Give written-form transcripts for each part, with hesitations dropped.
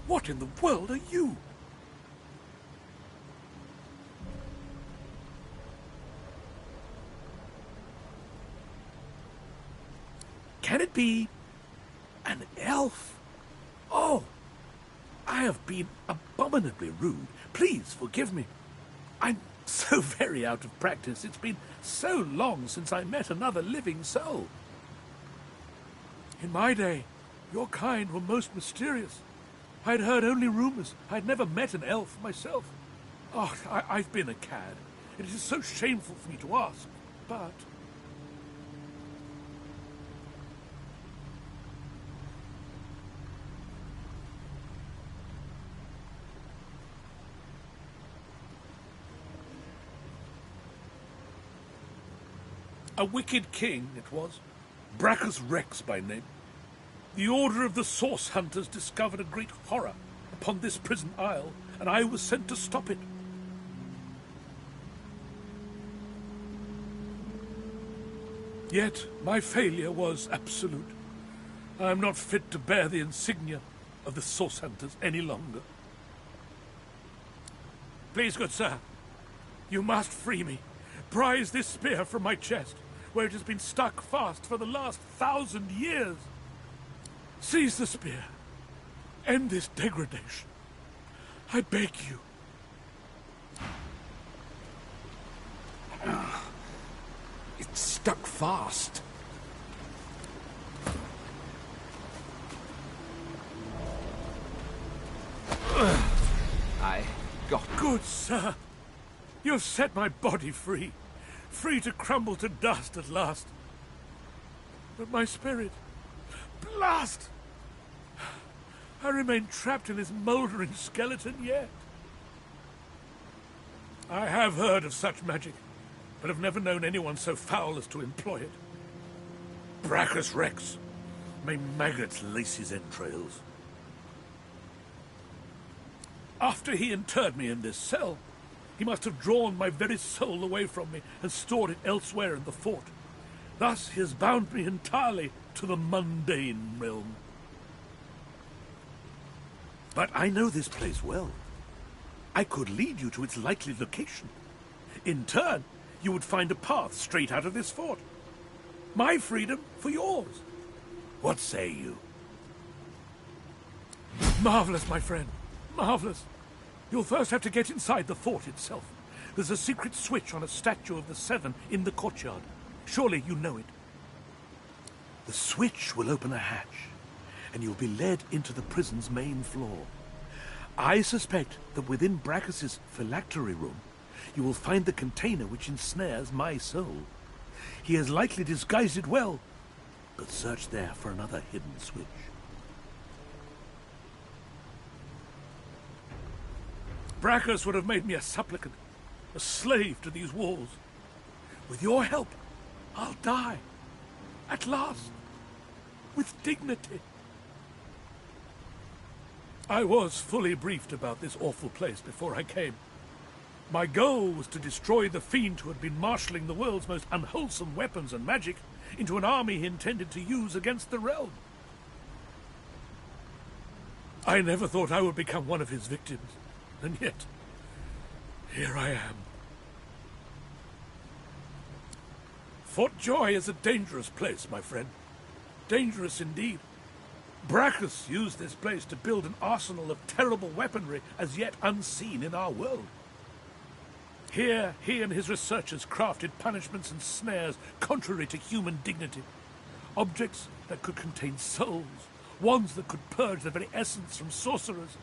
What in the world are you? Can it be an elf? Oh, I have been abominably rude. Please forgive me. I'm so very out of practice. It's been so long since I met another living soul. In my day, your kind were most mysterious. I'd heard only rumors. I'd never met an elf myself. Oh, I've been a cad. It is so shameful for me to ask, but... A wicked king it was, Brachus Rex by name. The order of the Source Hunters discovered a great horror upon this prison isle, and I was sent to stop it. Yet my failure was absolute. I am not fit to bear the insignia of the Source Hunters any longer. Please, good sir, you must free me. Prise this spear from my chest, where it has been stuck fast for the last 1,000 years. Seize the spear. End this degradation. I beg you. It's stuck fast. I got... Good sir. You have set my body free. Free to crumble to dust at last. But my spirit... Blast! I remain trapped in this mouldering skeleton yet. I have heard of such magic, but have never known anyone so foul as to employ it. Brachus Rex. May maggots lace his entrails. After he interred me in this cell, he must have drawn my very soul away from me and stored it elsewhere in the fort. Thus he has bound me entirely to the mundane realm. But I know this place well. I could lead you to its likely location. In turn, you would find a path straight out of this fort. My freedom for yours. What say you? Marvelous, my friend. Marvelous. You'll first have to get inside the fort itself. There's a secret switch on a statue of the Seven in the courtyard. Surely you know it. The switch will open a hatch, and you'll be led into the prison's main floor. I suspect that within Brachus's phylactery room, you will find the container which ensnares my soul. He has likely disguised it well, but search there for another hidden switch. Brachus would have made me a supplicant, a slave to these walls. With your help, I'll die. At last. With dignity. I was fully briefed about this awful place before I came. My goal was to destroy the fiend who had been marshalling the world's most unwholesome weapons and magic into an army he intended to use against the realm. I never thought I would become one of his victims, and yet, here I am. Fort Joy is a dangerous place, my friend. Dangerous indeed. Brachus used this place to build an arsenal of terrible weaponry as yet unseen in our world. Here, he and his researchers crafted punishments and snares contrary to human dignity. Objects that could contain souls, wands that could purge the very essence from sorcerers.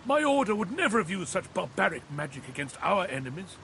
My order would never have used such barbaric magic against our enemies.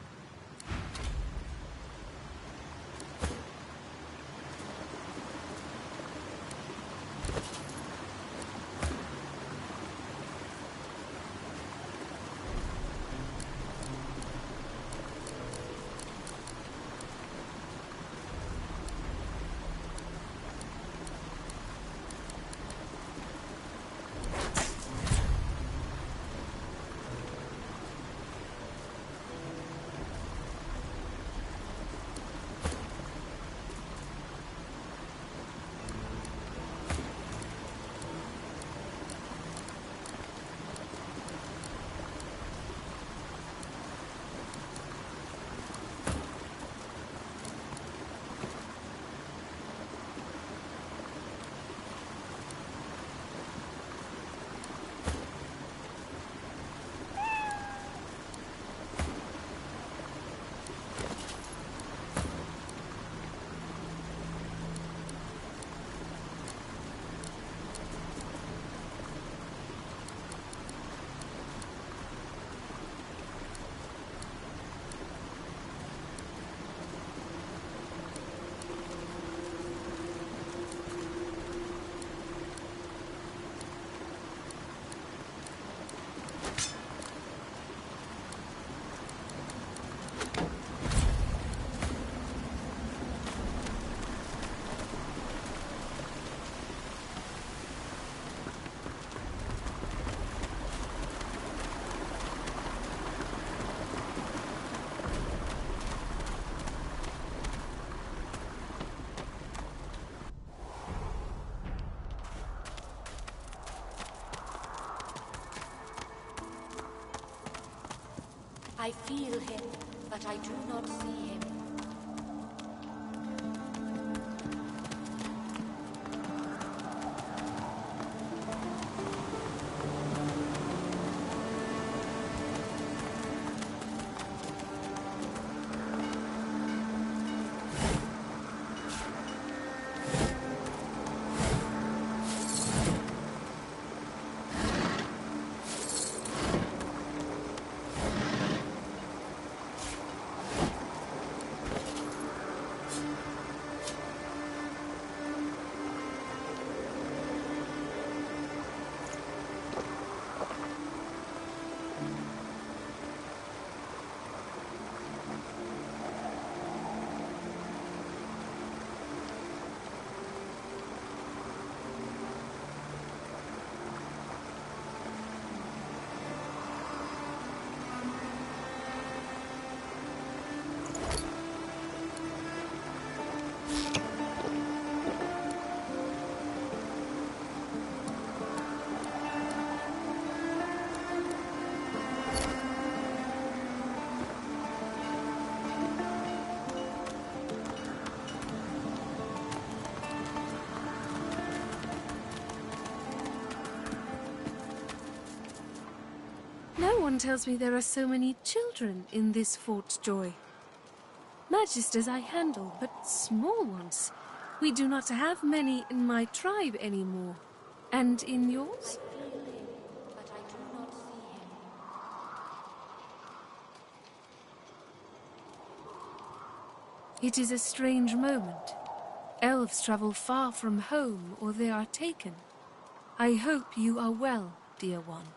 I feel him, but I do not see him. No one tells me there are so many children in this Fort Joy. Magisters I handle, but small ones. We do not have many in my tribe anymore. And in yours? I feel him, but I do not see him. It is a strange moment. Elves travel far from home, or they are taken. I hope you are well, dear one.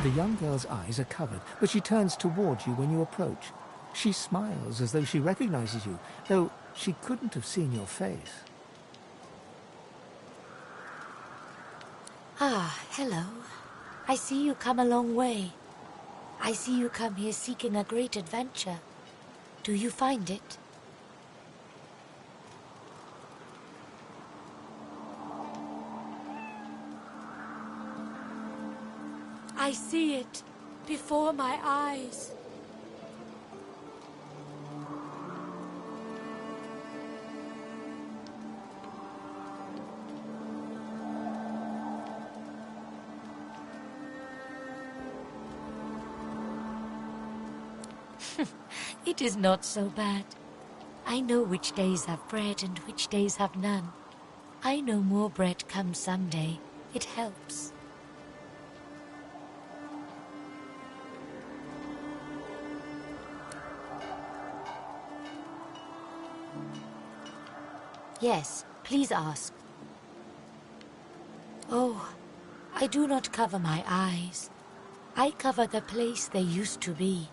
The young girl's eyes are covered, but she turns towards you when you approach. She smiles as though she recognizes you, though she couldn't have seen your face. Ah, hello. I see you come a long way. I see you come here seeking a great adventure. Do you find it? I see it before my eyes. It is not so bad. I know which days have bread and which days have none. I know more bread comes someday. It helps. Yes, please ask. Oh, I do not cover my eyes. I cover the place they used to be.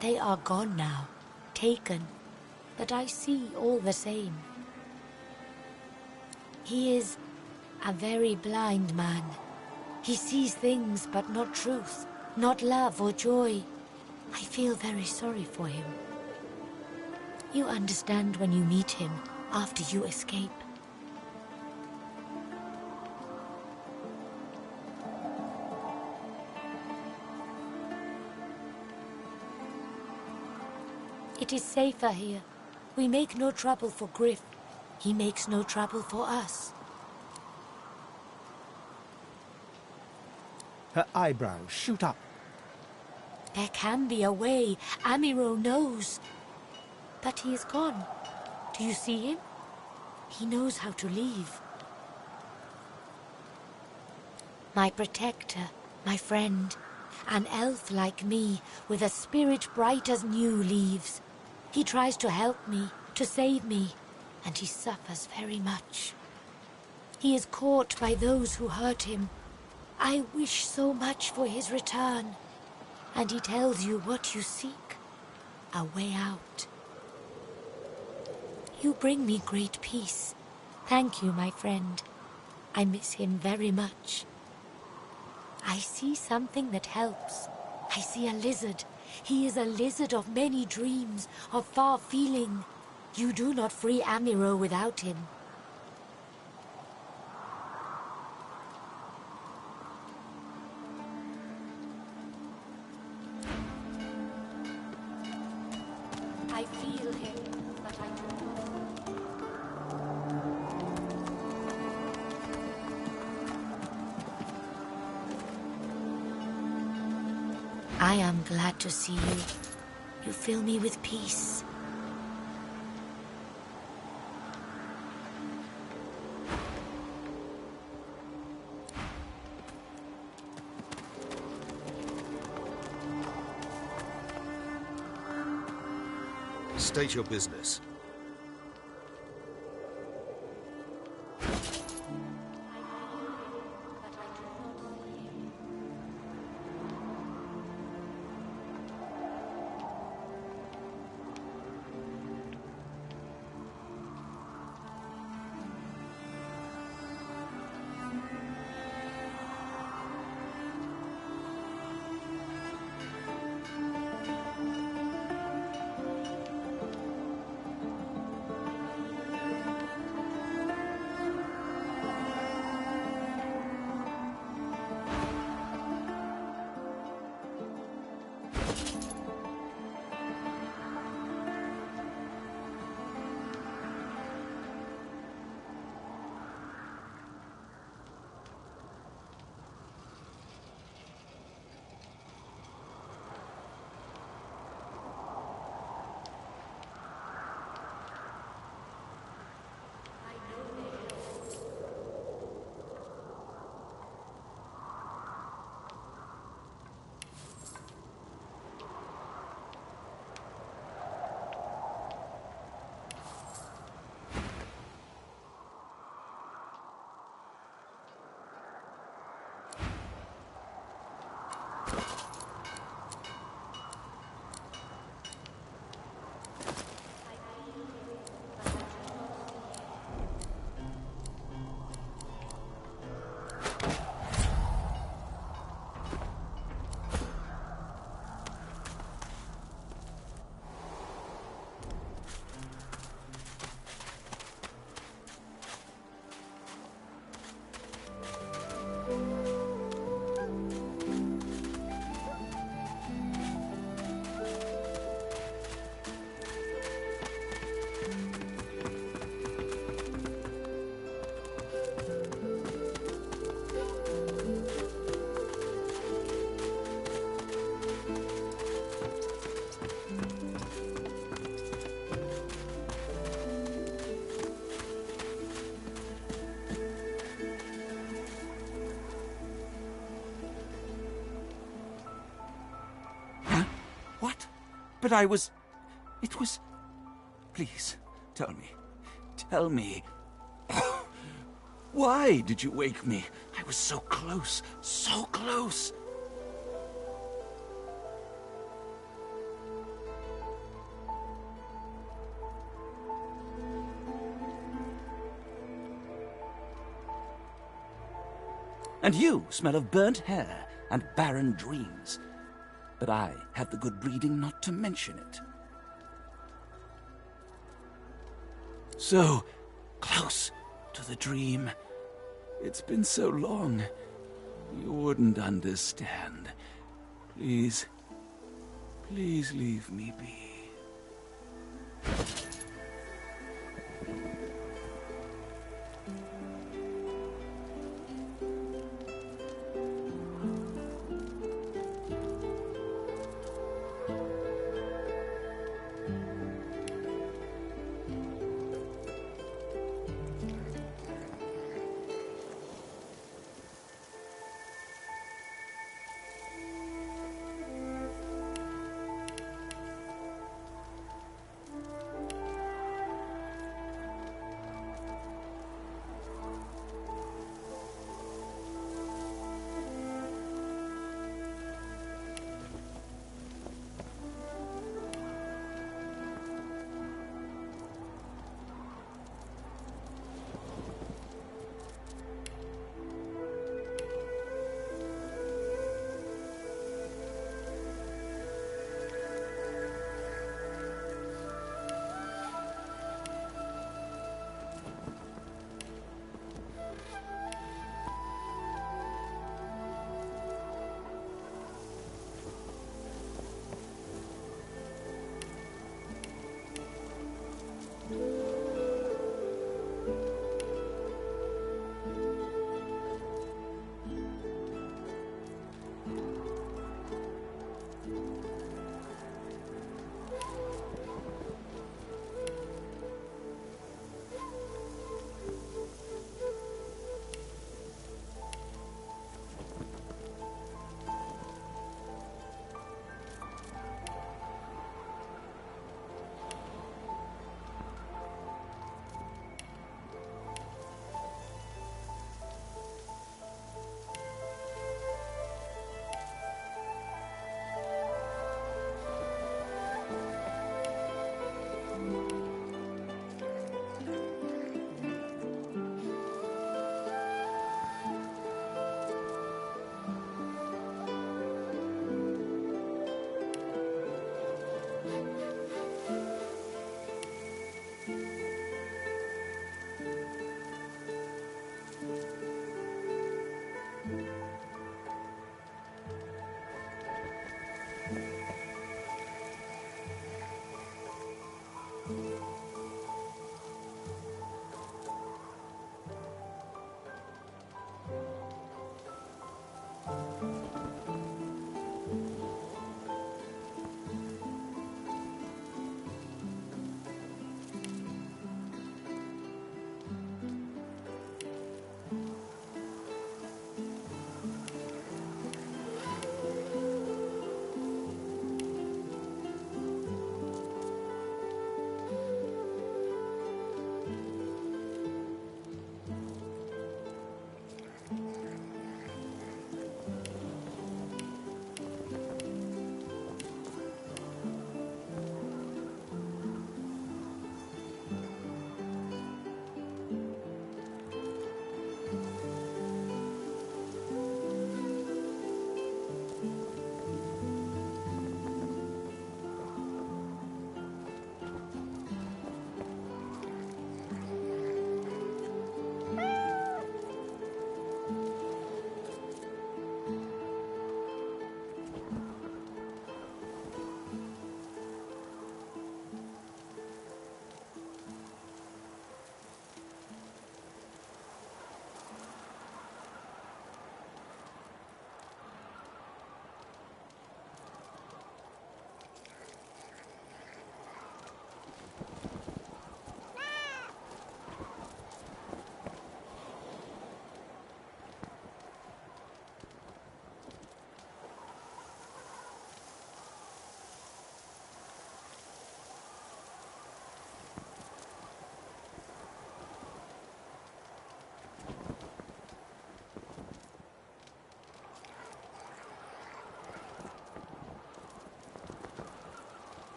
They are gone now, taken, but I see all the same. He is a very blind man. He sees things but not truth, not love or joy. I feel very sorry for him. You understand when you meet him after you escape. It is safer here. We make no trouble for Griff. He makes no trouble for us. Her eyebrows shoot up. There can be a way. Amiro knows. But he is gone. Do you see him? He knows how to leave. My protector, my friend, an elf like me, with a spirit bright as new leaves. He tries to help me, to save me, and he suffers very much. He is caught by those who hurt him. I wish so much for his return. And he tells you what you seek, a way out. You bring me great peace. Thank you, my friend. I miss him very much. I see something that helps. I see a lizard. He is a lizard of many dreams, of far feeling. You do not free Amiro without him. I feel him, but I do not. I am glad to see you. You fill me with peace. State your business. But I was... It was... Please, tell me. Tell me. Why did you wake me? I was so close. So close. And you smell of burnt hair and barren dreams. But I have the good breeding not to mention it. So close to the dream. It's been so long. You wouldn't understand. Please, please leave me be.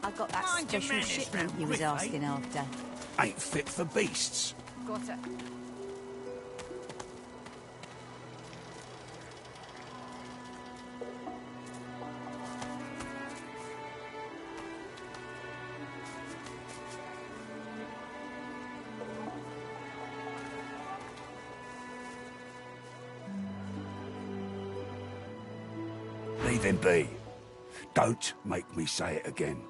I got that Mind your special manners, shipment man, you was quick, asking after. Ain't fit for beasts. Got it. Leave him be. Don't make me say it again.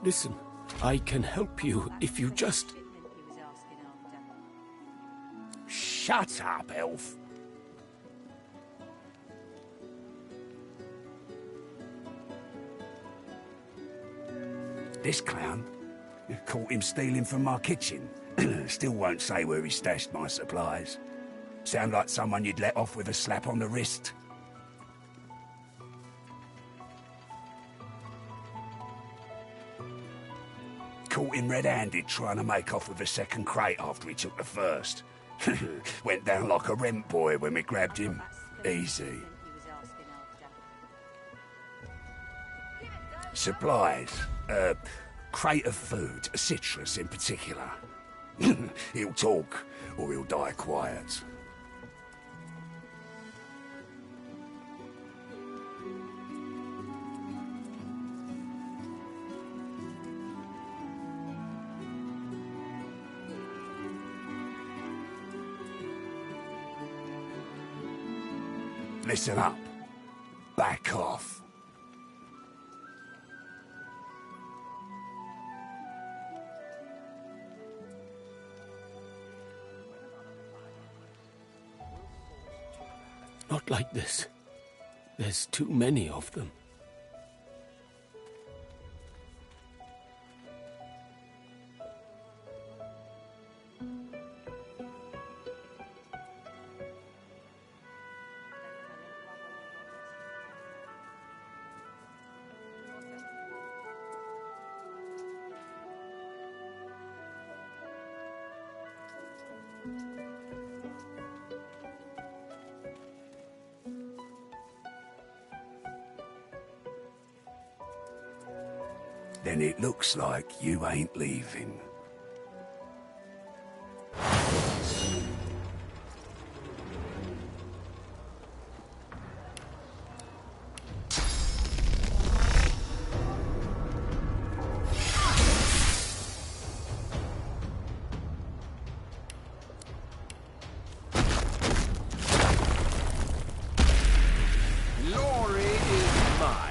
Listen, I can help you if you just... Shipment you was asking after. Shut up, elf. This clown? You caught him stealing from my kitchen. Still won't say where he stashed my supplies. Sound like someone you'd let off with a slap on the wrist. Caught him red-handed trying to make off with the second crate after he took the first. Went down like a rent boy when we grabbed him. Easy. You was asking after. Supplies. Crate of food, citrus in particular. He'll talk, or he'll die quiet. Listen up. Back off. Not like this. There's too many of them. Then it looks like you ain't leaving. Glory is mine.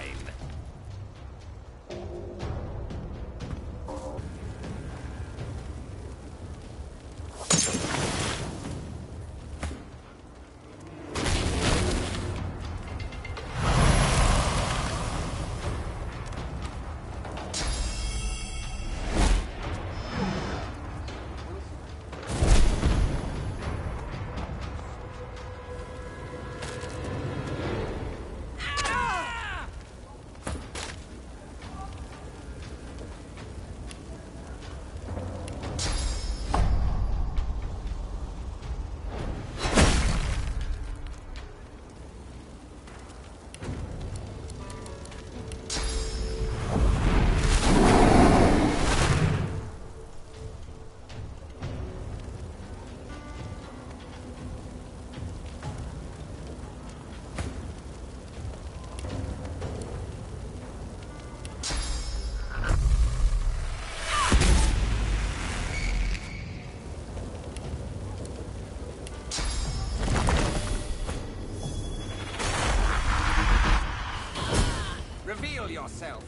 Reveal yourself.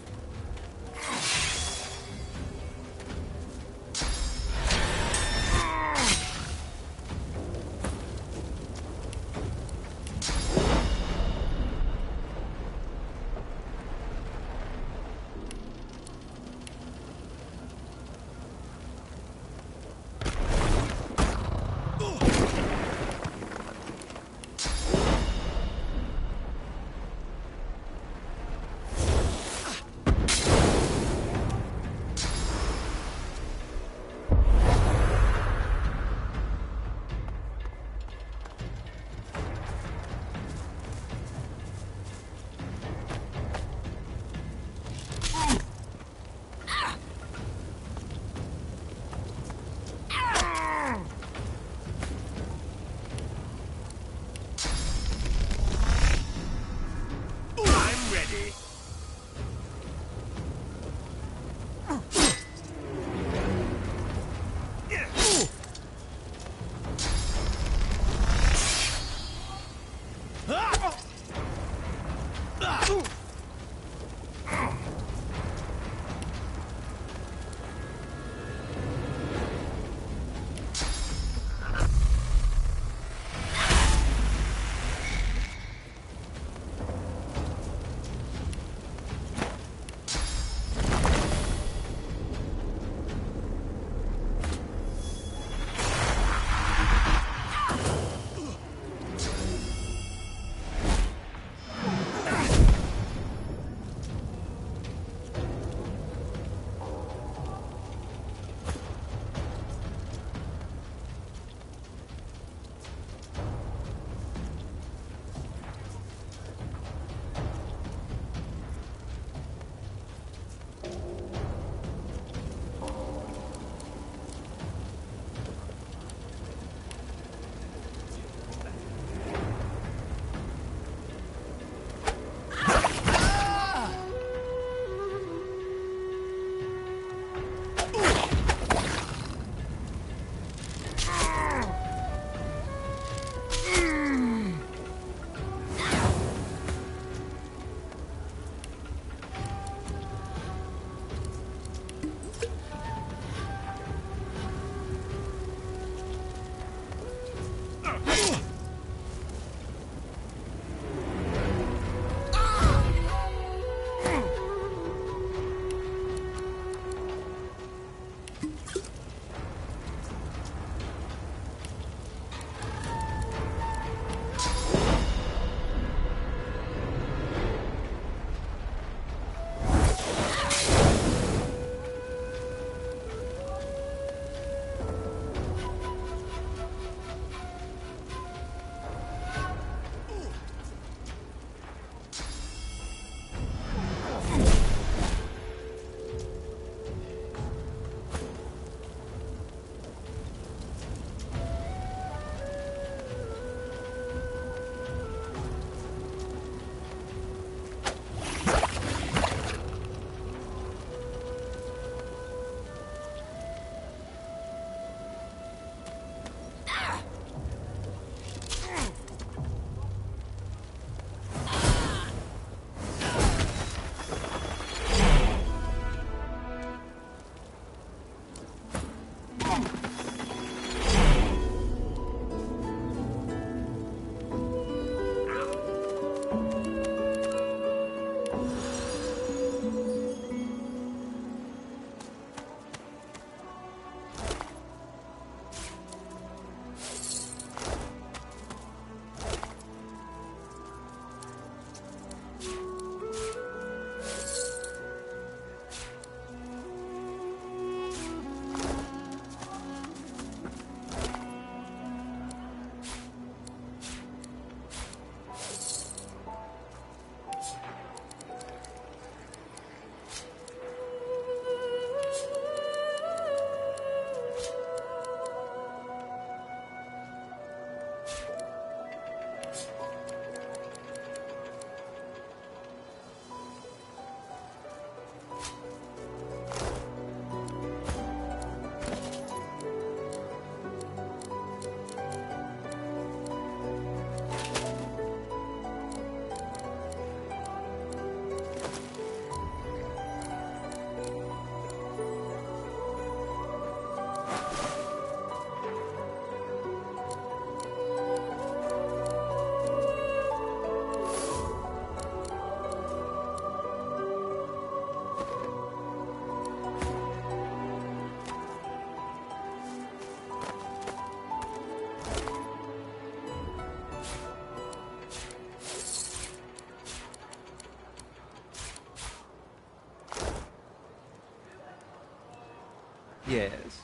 Yes.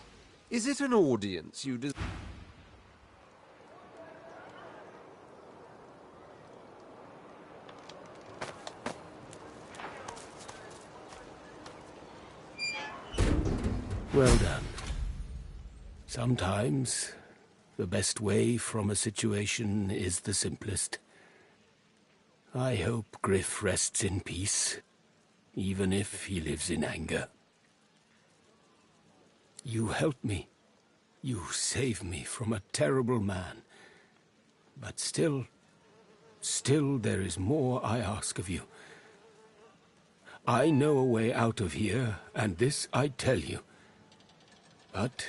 Is it an audience you desire? Well done. Sometimes, the best way from a situation is the simplest. I hope Griff rests in peace, even if he lives in anger. You helped me. You saved me from a terrible man. But still there is more I ask of you. I know a way out of here, and this I tell you. But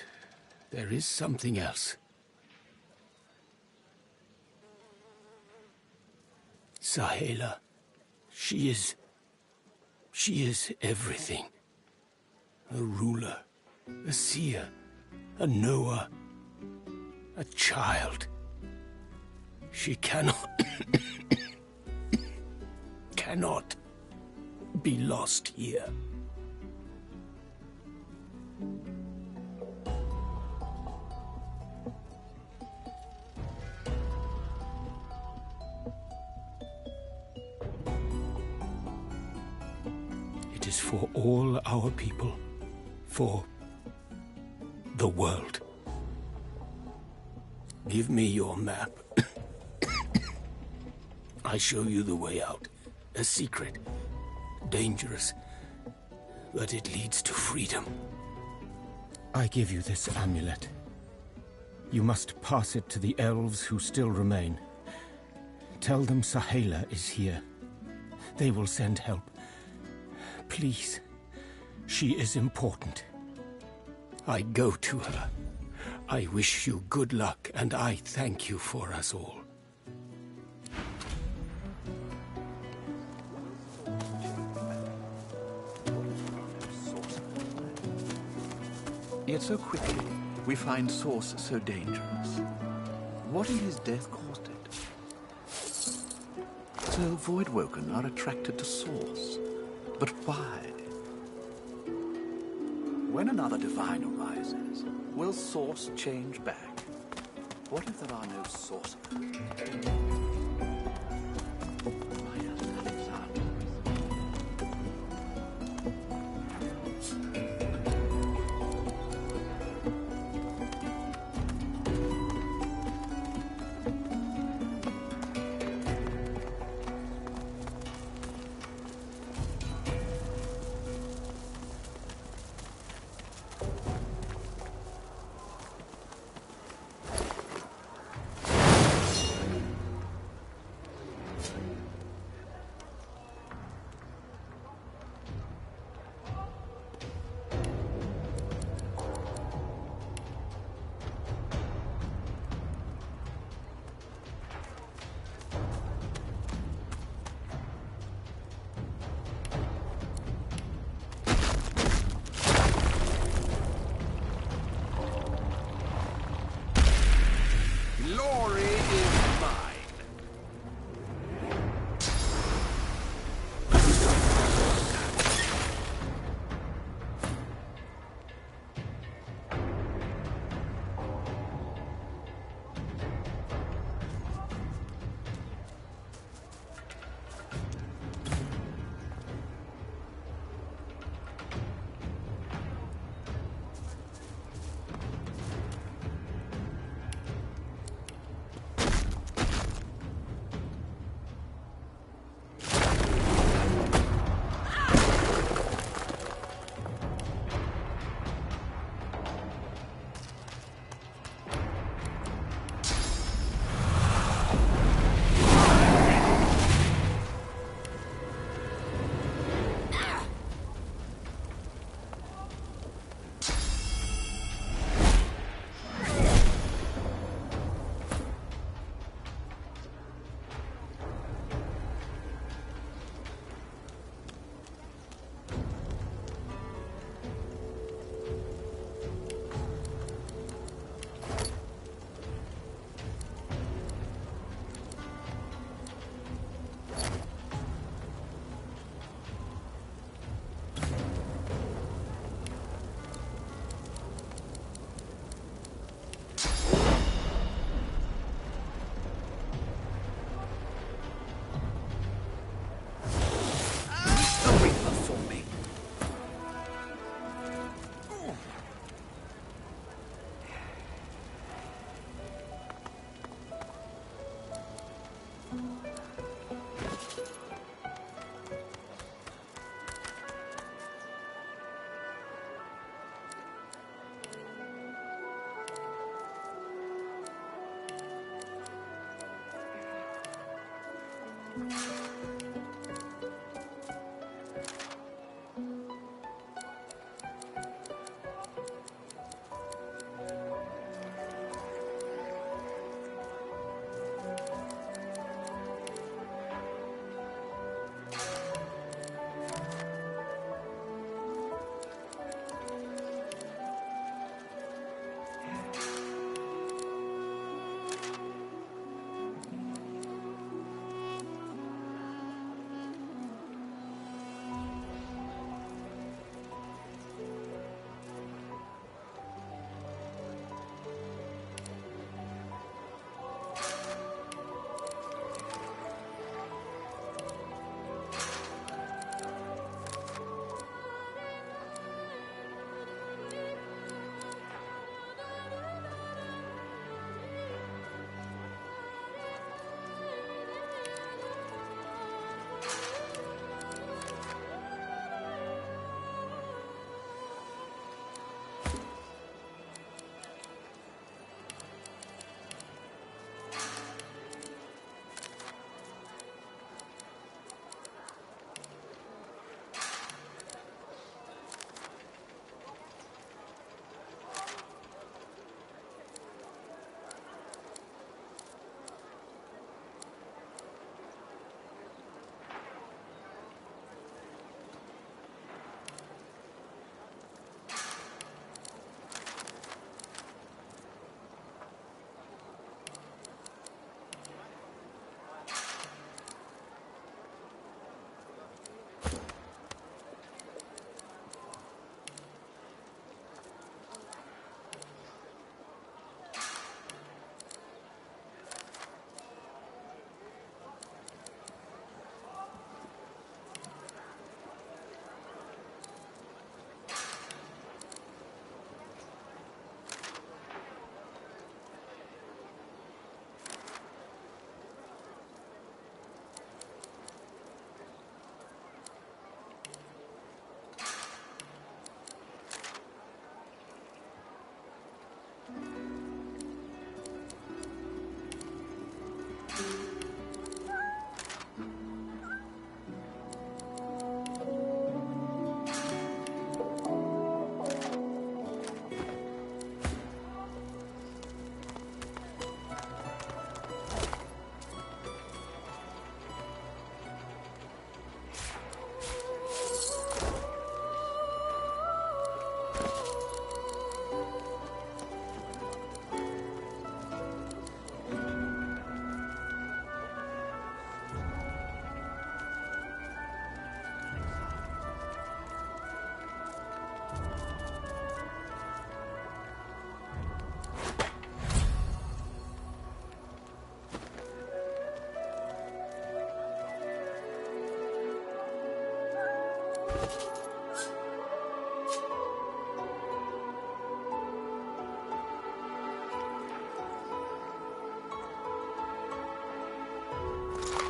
there is something else. Sahela, she is everything. A ruler, a seer, a knower, a child. She cannot be lost here. It is for all our people, for the world. Give me your map. I show you the way out. A secret. Dangerous. But it leads to freedom. I give you this amulet. You must pass it to the elves who still remain. Tell them Sahela is here. They will send help. Please. She is important. I go to her. I wish you good luck, and I thank you for us all. Yet so quickly, we find Source so dangerous. What in his death caused it? So Voidwoken are attracted to Source. But why? When another divine arises, will Source change back? What if there are no sorcerers?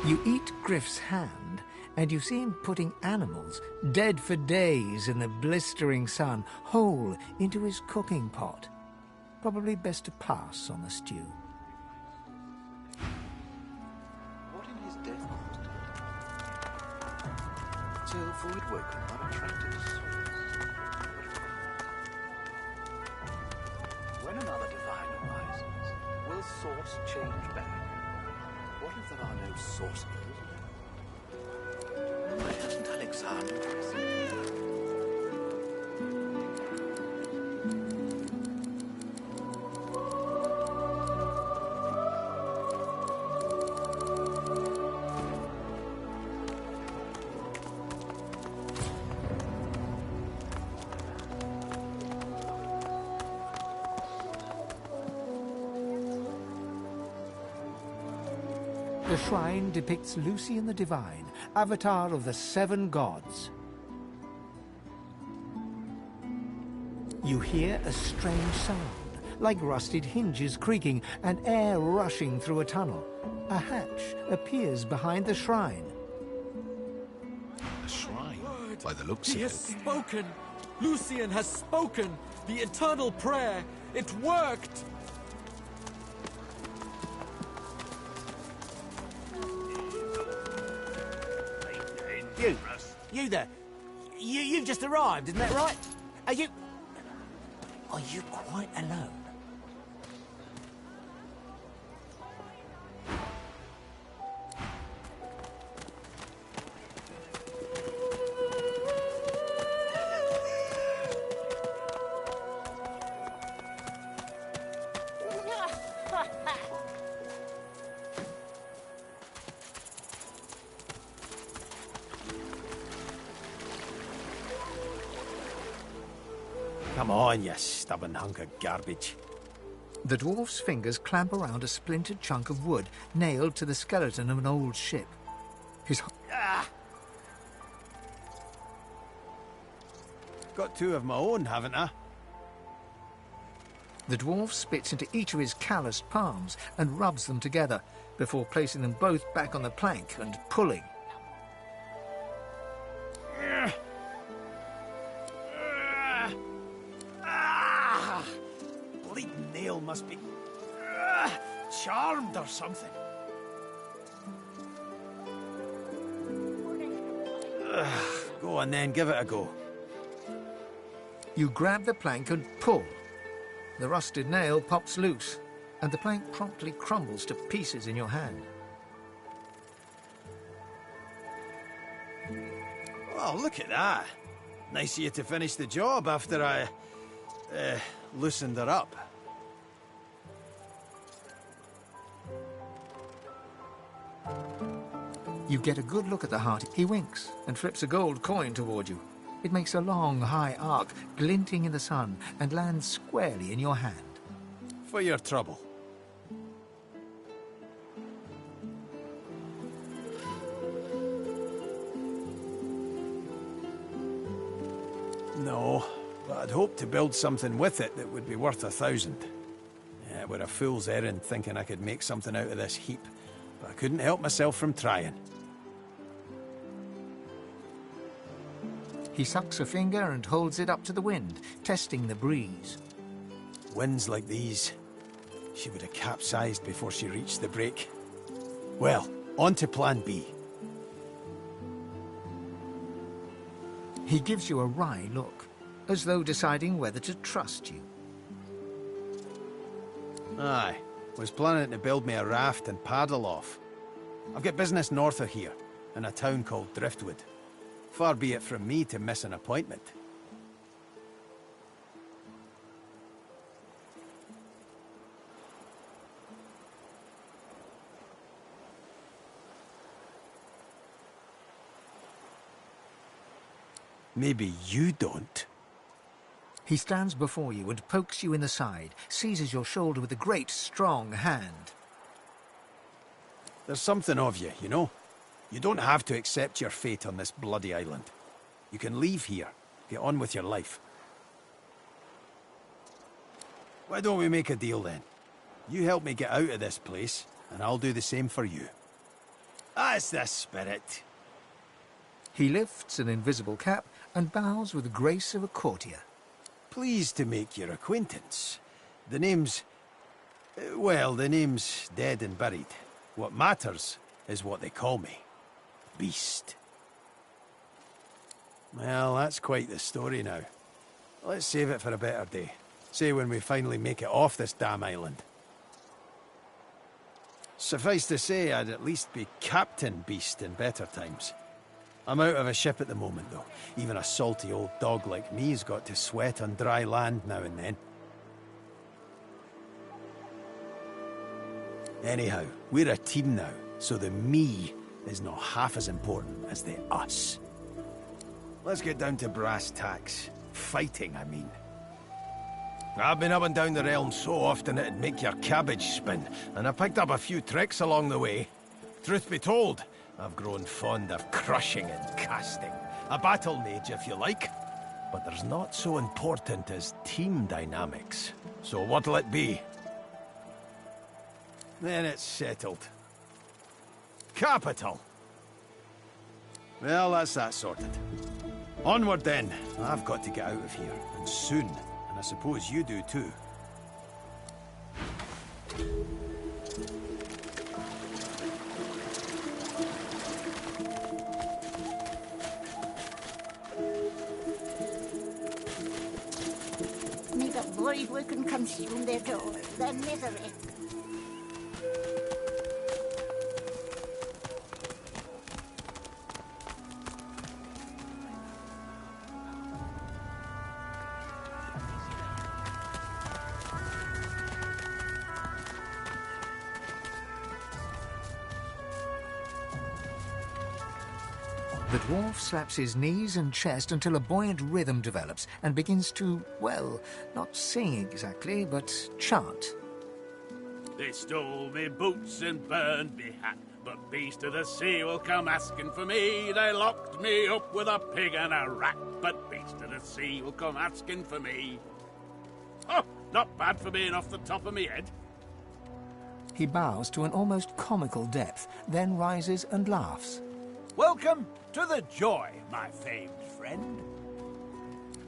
You eat Griff's hand, and you see him putting animals, dead for days in the blistering sun, whole into his cooking pot. Probably best to pass on the stew. What in his death caused it? To avoid woken, I'm attracted to souls. When another divine arises, will source change back? What if there are no sorcerers? Why hasn't Alexander risen? The shrine depicts Lucian the Divine, avatar of the 7 gods. You hear a strange sound, like rusted hinges creaking and air rushing through a tunnel. A hatch appears behind the shrine. A shrine, by the looks of He it. has spoken! Lucian has spoken! The eternal prayer! It worked! You there. You've just arrived, isn't that right? Are you quite alone? Come on, you stubborn hunk of garbage. The dwarf's fingers clamp around a splintered chunk of wood nailed to the skeleton of an old ship. His... Got two of my own, haven't I? The dwarf spits into each of his calloused palms and rubs them together before placing them both back on the plank and pulling. Bleeding nail must be charmed or something. Go on then, give it a go. You grab the plank and pull. The rusted nail pops loose, and the plank promptly crumbles to pieces in your hand. Oh, look at that. Nice of you to finish the job after I loosened her up. You get a good look at the heart. He winks and flips a gold coin toward you. It makes a long, high arc, glinting in the sun, and lands squarely in your hand. For your trouble. No, but I'd hoped to build something with it that would be worth 1,000. Yeah, it were a fool's errand thinking I could make something out of this heap, but I couldn't help myself from trying. He sucks a finger and holds it up to the wind, testing the breeze. Winds like these, she would have capsized before she reached the break. Well, on to plan B. He gives you a wry look, as though deciding whether to trust you. Aye, was planning to build me a raft and paddle off. I've got business north of here, in a town called Driftwood. Far be it from me to miss an appointment. Maybe you don't. He stands before you and pokes you in the side, seizes your shoulder with a great, strong hand. There's something of you, you know? You don't have to accept your fate on this bloody island. You can leave here, get on with your life. Why don't we make a deal then? You help me get out of this place, and I'll do the same for you. That's the spirit. He lifts an invisible cap and bows with the grace of a courtier. Pleased to make your acquaintance. The name's... well, the name's dead and buried. What matters is what they call me. Beast. Well, that's quite the story now. Let's save it for a better day. Say when we finally make it off this damn island. Suffice to say, I'd at least be Captain Beast in better times. I'm out of a ship at the moment, though. Even a salty old dog like me's got to sweat on dry land now and then. Anyhow, we're a team now, so the me is not half as important as the us. Let's get down to brass tacks. Fighting, I mean. I've been up and down the realm so often it'd make your cabbage spin, and I picked up a few tricks along the way. Truth be told, I've grown fond of crushing and casting. A battle mage, if you like. But there's not so important as team dynamics. So what'll it be? Then it's settled. Capital! Well, that's that sorted. Onward then. I've got to get out of here, and soon. And I suppose you do too. worried we can consume their joy, their misery. The dwarf slaps his knees and chest until a buoyant rhythm develops and begins to, well, not sing exactly, but chant. They stole me boots and burned me hat, but beast of the sea will come asking for me. They locked me up with a pig and a rat, but beast of the sea will come asking for me. Oh, not bad for being off the top of me head. He bows to an almost comical depth, then rises and laughs. Welcome to the Joy, my famed friend.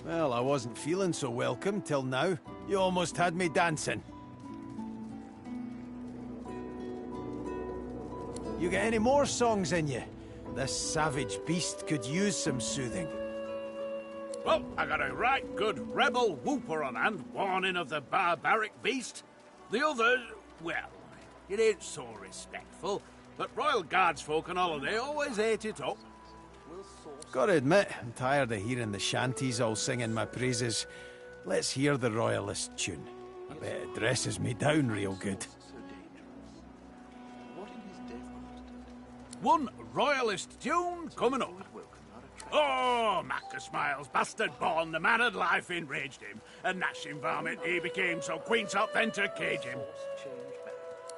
Well, I wasn't feeling so welcome till now. You almost had me dancing. You got any more songs in you? This savage beast could use some soothing. Well, I got a right good rebel whooper on hand, warning of the barbaric beast. The other, well, it ain't so respectful, but Royal Guards folk on holiday always ate it up. Gotta admit, I'm tired of hearing the shanties all singing my praises. Let's hear the Royalist tune. I bet it dresses me down real good. One Royalist tune coming up. Oh, Macca Smiles, bastard born, the man of life enraged him. A gnashing varmint he became, so Queen sought then to cage him.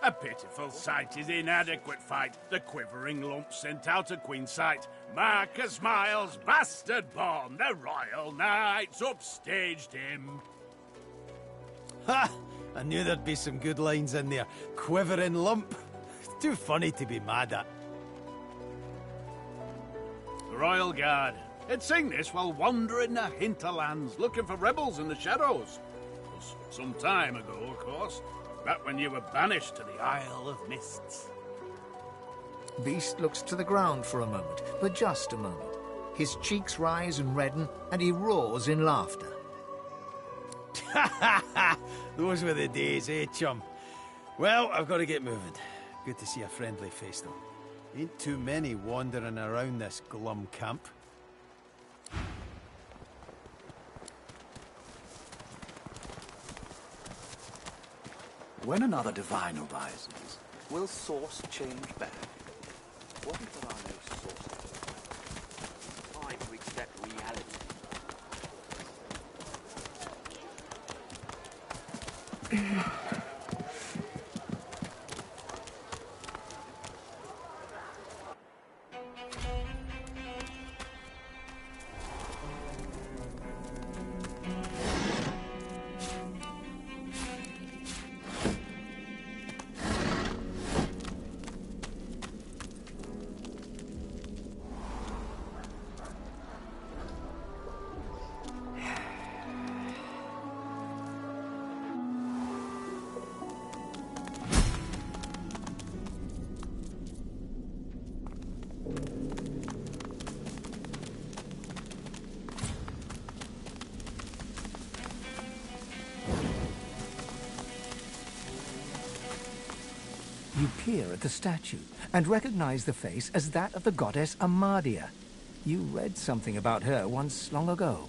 A pitiful sight, his inadequate fight, the quivering lump sent out of Queen's sight. Marcus Miles, bastard born, the royal knights upstaged him. Ha! I knew there'd be some good lines in there. Quivering lump. Too funny to be mad at. The Royal Guard. They'd sing this while wandering the hinterlands, looking for rebels in the shadows. Some time ago, of course. Back when you were banished to the Isle of Mists. Beast looks to the ground for a moment, but just a moment. His cheeks rise and redden, and he roars in laughter. Those were the days, eh, chum? Well, I've got to get moving. Good to see a friendly face, though. Ain't too many wandering around this glum camp. When another divine arises, will source change back? What if there are no sources? Time to accept reality. You peer at the statue and recognize the face as that of the goddess Amadia. You read something about her once long ago.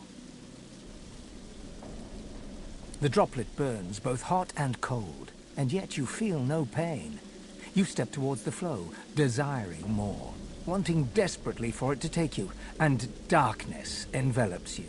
The droplet burns both hot and cold, and yet you feel no pain. You step towards the flow, desiring more, wanting desperately for it to take you, and darkness envelops you.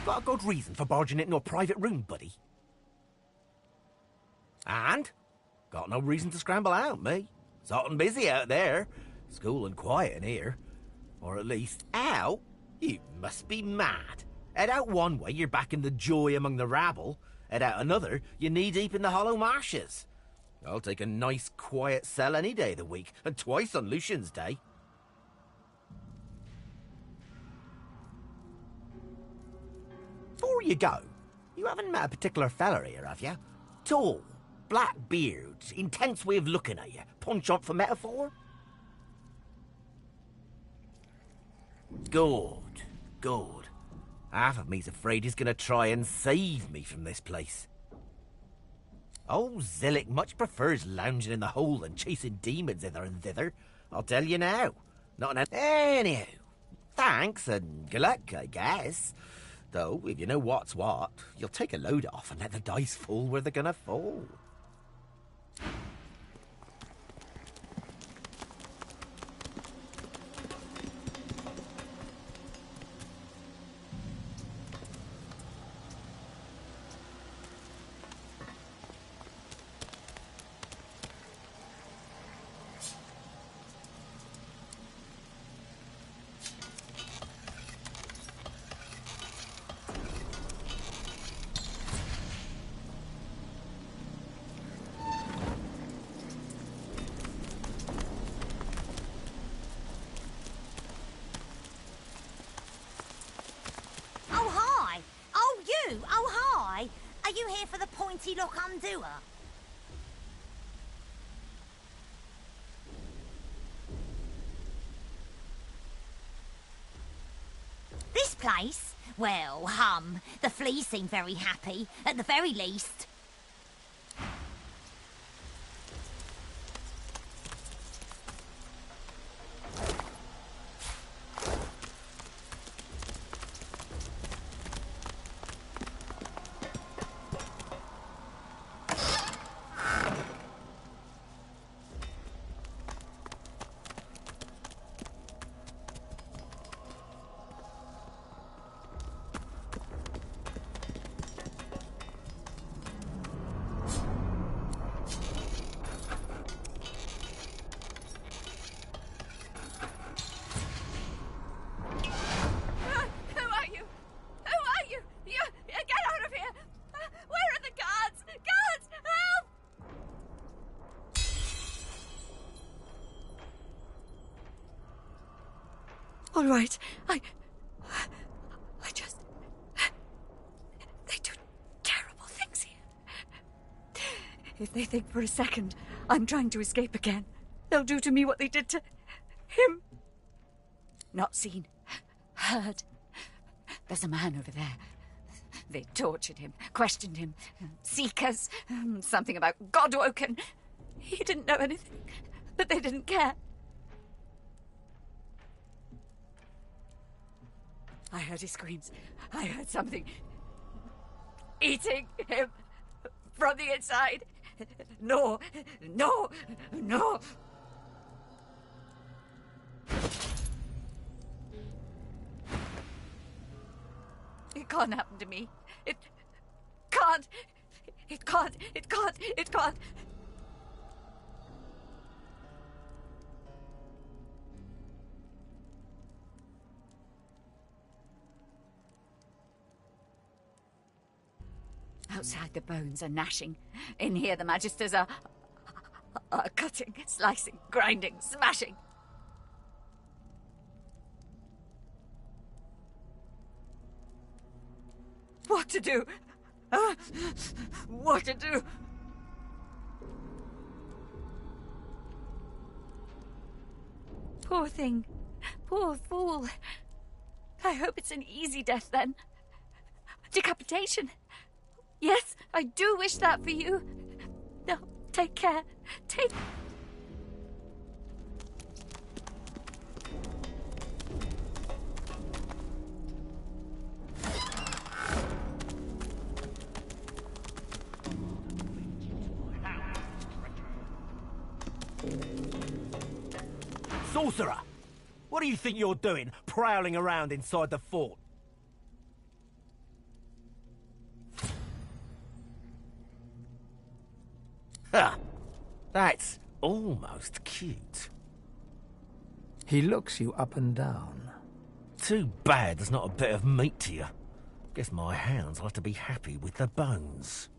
You've got a good reason for barging into a private room, buddy. And? Got no reason to scramble out, me. It's hot and busy out there. It's cool and quiet in here. Or at least, out? You must be mad. Head out one way, you're back in the joy among the rabble. Head out another, you're knee-deep in the hollow marshes. I'll take a nice, quiet cell any day of the week, and twice on Lucian's Day. Before you go, you haven't met a particular fella here, have you? Tall, black beard, intense way of looking at you. Punch-up for metaphor? Good, good. Half of me's afraid he's gonna try and save me from this place. Old Zillick much prefers lounging in the hole and chasing demons hither and thither. I'll tell you now. Not an... Anyhow, thanks and good luck, I guess. Though, if you know what's what, you'll take a load off and let the dice fall where they're gonna fall. Lock undoer. This place? Well, the fleas seem very happy, at the very least. All right, I just... They do terrible things here. If they think for a second I'm trying to escape again, they'll do to me what they did to him. Not seen, heard. There's a man over there. They tortured him, questioned him. Seekers, something about Godwoken. He didn't know anything, but they didn't care. I heard his screams. I heard something eating him from the inside. No, no, no. It can't happen to me. It can't. It can't. It can't. It can't. Outside, the bones are gnashing. In here, the magisters are cutting, slicing, grinding, smashing. What to do? What to do? Poor thing. Poor fool. I hope it's an easy death, then. Decapitation. Yes, I do wish that for you. No, take care. Take... Sorcerer! What do you think you're doing, prowling around inside the fort? Ha! That's almost cute. He looks you up and down. Too bad there's not a bit of meat to you. Guess my hounds will have to be happy with the bones.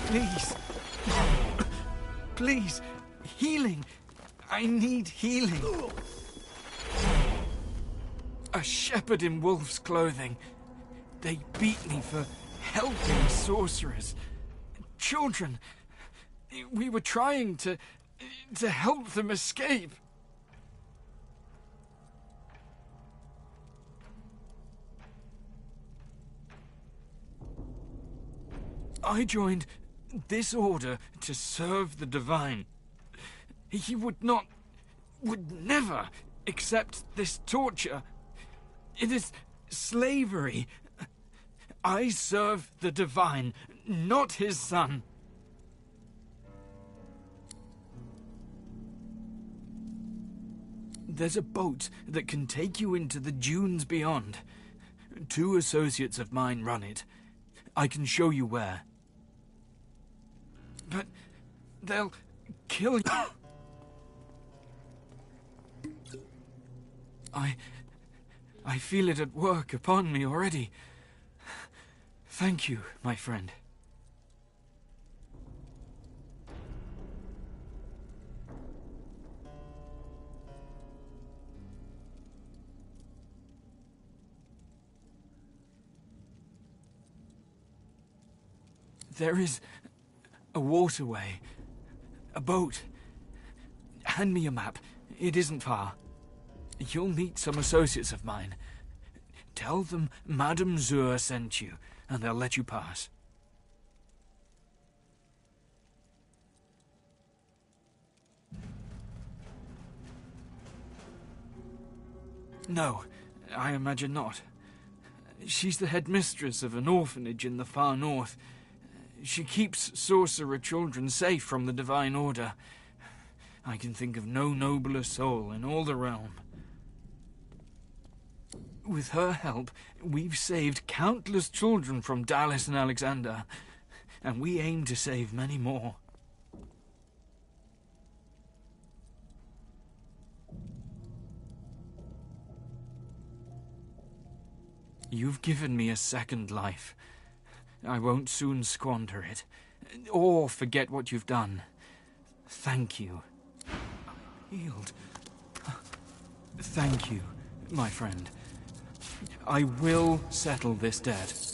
Please. Please. Healing. I need healing. A shepherd in wolf's clothing. They beat me for helping sorcerers. Children. We were trying to help them escape. I joined this order to serve the divine. He would never accept this torture. It is slavery. I serve the divine, not his son. There's a boat that can take you into the dunes beyond. 2 associates of mine run it. I can show you where. But they'll kill you. I feel it at work upon me already. Thank you, my friend. There is a waterway, a boat. Hand me a map. It isn't far. You'll meet some associates of mine. Tell them Madame Zur sent you, and they'll let you pass. No, I imagine not. She's the headmistress of an orphanage in the far north. She keeps sorcerer children safe from the Divine Order. I can think of no nobler soul in all the realm. With her help, we've saved countless children from Dallas and Alexander, and we aim to save many more. You've given me a second life. I won't soon squander it, or forget what you've done. Thank you. I'm healed. Thank you, my friend. I will settle this debt.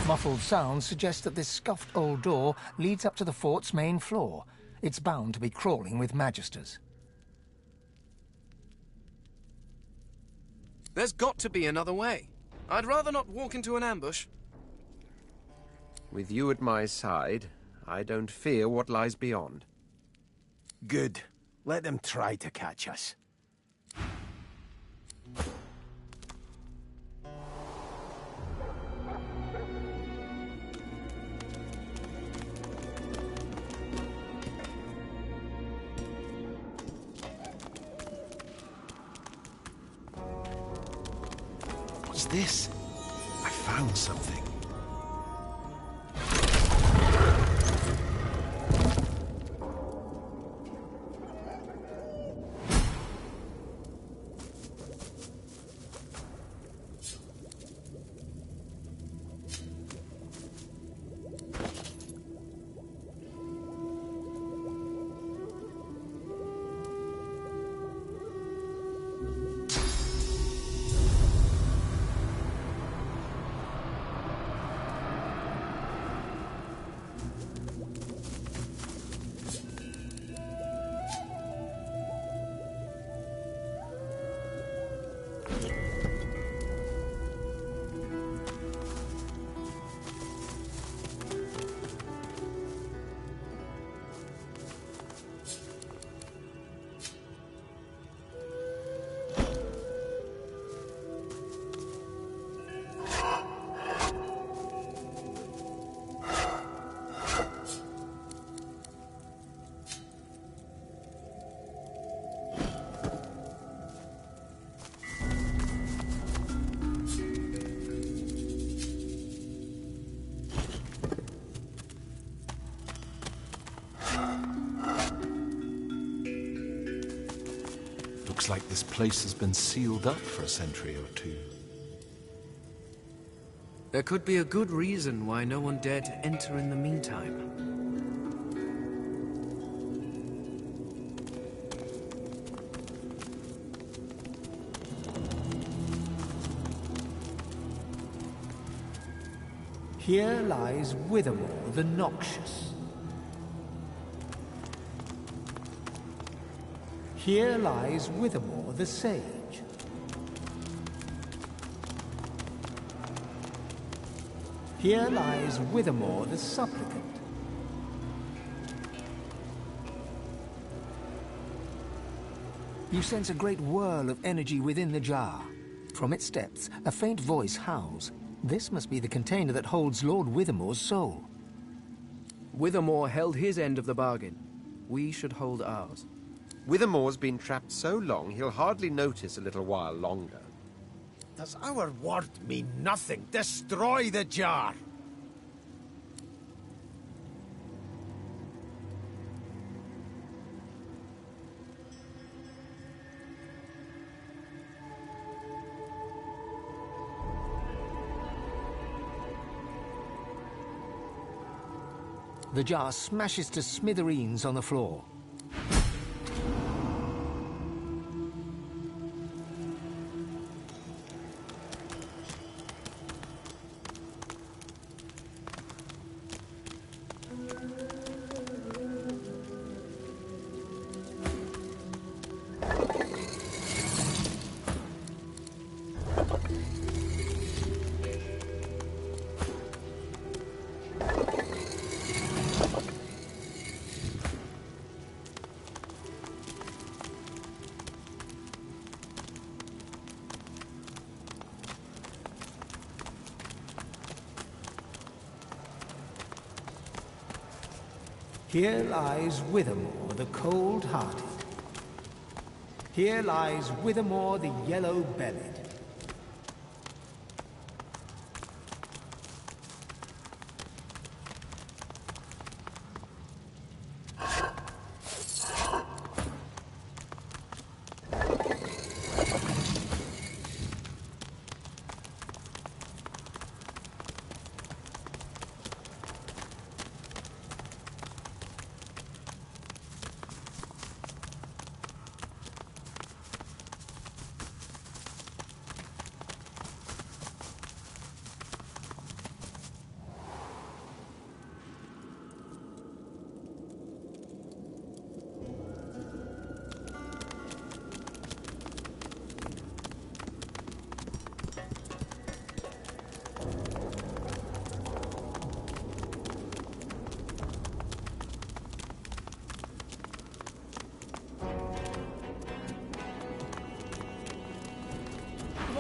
Muffled sounds suggest that this scuffed old door leads up to the fort's main floor. It's bound to be crawling with magisters. There's got to be another way. I'd rather not walk into an ambush. With you at my side, I don't fear what lies beyond. Good. Let them try to catch us. What's this? I found something. Looks like this place has been sealed up for a century or two. There could be a good reason why no one dared to enter in the meantime. Here lies Withermore the Noxious. Here lies Withermore the Sage. Here lies Withermore the Supplicant. You sense a great whirl of energy within the jar. From its depths, a faint voice howls. This must be the container that holds Lord Withermore's soul. Withermore held his end of the bargain. We should hold ours. Withermore's been trapped so long, he'll hardly notice a little while longer. Does our word mean nothing? Destroy the jar! The jar smashes to smithereens on the floor. Here lies Withermore the Cold-Hearted. Here lies Withermore the Yellow-Bellied.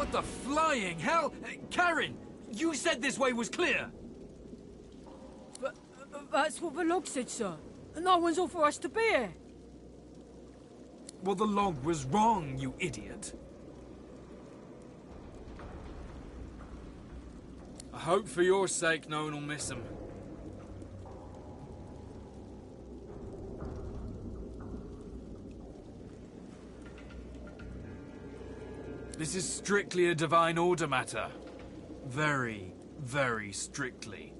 What the flying hell? Karen, you said this way was clear. But that's what the log said, sir. No one's all for us to be here. Well, the log was wrong, you idiot. I hope for your sake no one will miss him. This is strictly a Divine Order matter. Very, very strictly.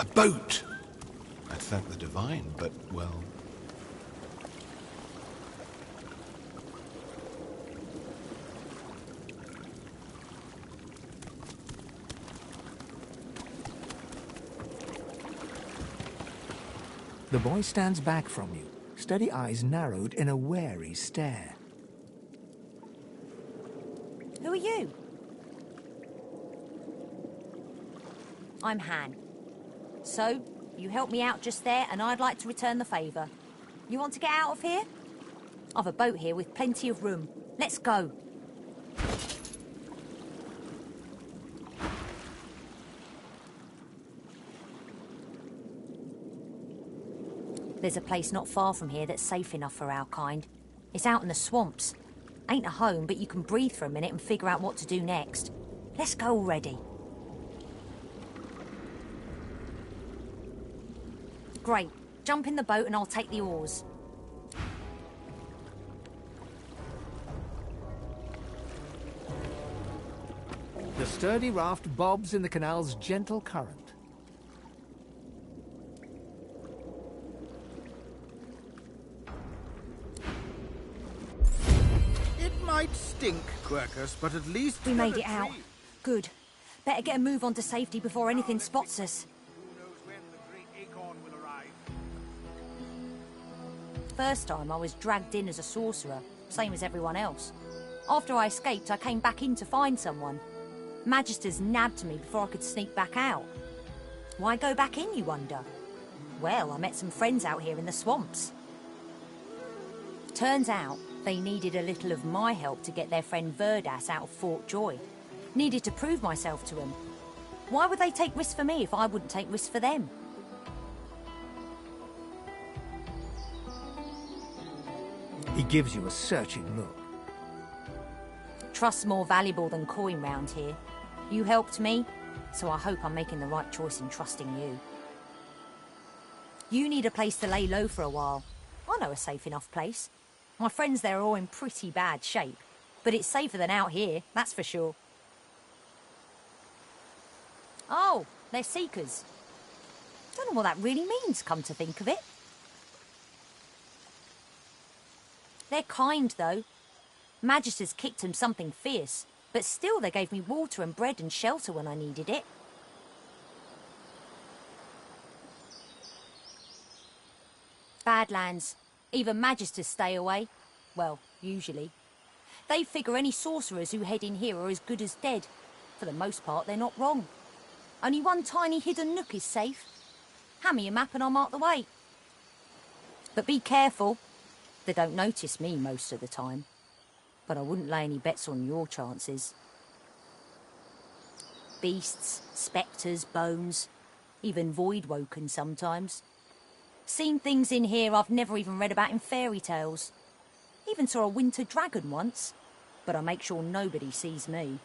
A boat! I'd thank the divine, but, well... The boy stands back from you, steady eyes narrowed in a wary stare. Who are you? I'm Han. So, you helped me out just there, and I'd like to return the favour. You want to get out of here? I've a boat here with plenty of room. Let's go. There's a place not far from here that's safe enough for our kind. It's out in the swamps. Ain't a home, but you can breathe for a minute and figure out what to do next. Let's go already. Great. Jump in the boat and I'll take the oars. The sturdy raft bobs in the canal's gentle current. It might stink, Quercus, but at least we made it out. Good. Better get a move on to safety before anything spots us. First time I was dragged in as a sorcerer, same as everyone else. After I escaped, I came back in to find someone. Magisters nabbed me before I could sneak back out. Why go back in, you wonder? Well, I met some friends out here in the swamps. Turns out they needed a little of my help to get their friend Verdas out of Fort Joy. Needed to prove myself to him. Why would they take risks for me if I wouldn't take risks for them? He gives you a searching look. Trust's more valuable than coin round here. You helped me, so I hope I'm making the right choice in trusting you. You need a place to lay low for a while. I know a safe enough place. My friends there are all in pretty bad shape, but it's safer than out here, that's for sure. Oh, they're seekers. Don't know what that really means, come to think of it. They're kind, though. Magisters kicked them something fierce, but still they gave me water and bread and shelter when I needed it. Badlands. Even Magisters stay away. Well, usually. They figure any sorcerers who head in here are as good as dead. For the most part, they're not wrong. Only one tiny hidden nook is safe. Hand me a map and I'll mark the way. But be careful. They don't notice me most of the time. But I wouldn't lay any bets on your chances. Beasts, spectres, bones, even void-woken sometimes. Seen things in here I've never even read about in fairy tales. Even saw a winter dragon once, but I make sure nobody sees me.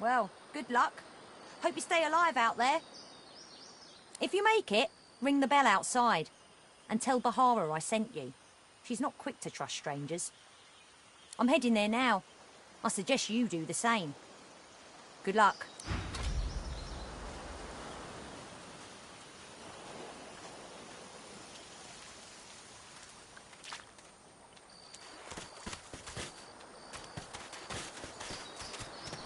Well, good luck. Hope you stay alive out there. If you make it, ring the bell outside. And tell Bahara I sent you. She's not quick to trust strangers. I'm heading there now. I suggest you do the same. Good luck.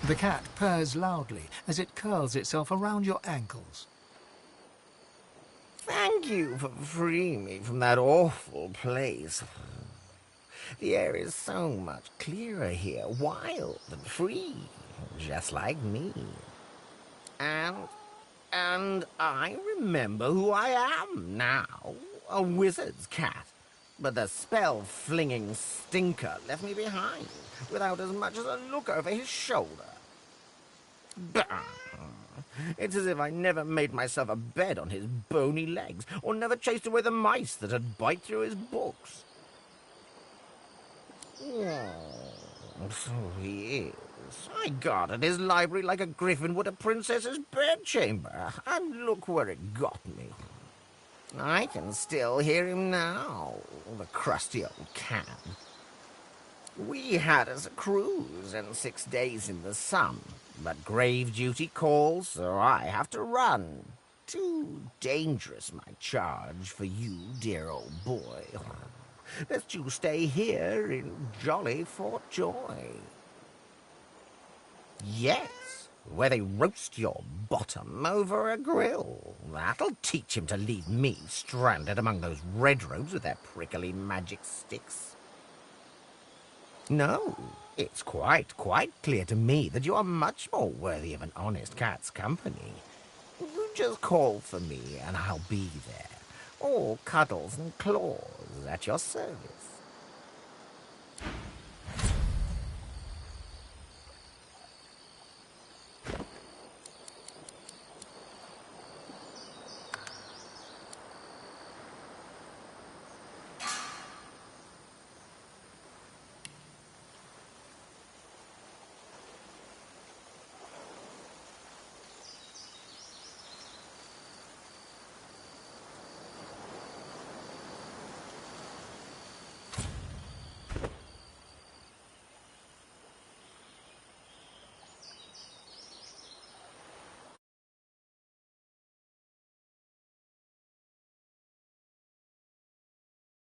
The cat purrs loudly as it curls itself around your ankles. Thank you for freeing me from that awful place. The air is so much clearer here, wild and free, just like me. And I remember who I am now, a wizard's cat. But the spell-flinging stinker left me behind, without as much as a look over his shoulder. Bah! It's as if I never made myself a bed on his bony legs, or never chased away the mice that'd bite through his books. So he is. I guarded his library like a griffin would a princess's bedchamber, and look where it got me. I can still hear him now, the crusty old can. We had us a cruise and 6 days in the sun, but grave duty calls, so I have to run. Too dangerous, my charge, for you, dear old boy. Best you stay here in jolly Fort Joy. Yes, where they roast your bottom over a grill. That'll teach him to leave me stranded among those red robes with their prickly magic sticks. No, it's quite clear to me that you are much more worthy of an honest cat's company. You just call for me and I'll be there, all cuddles and claws at your service.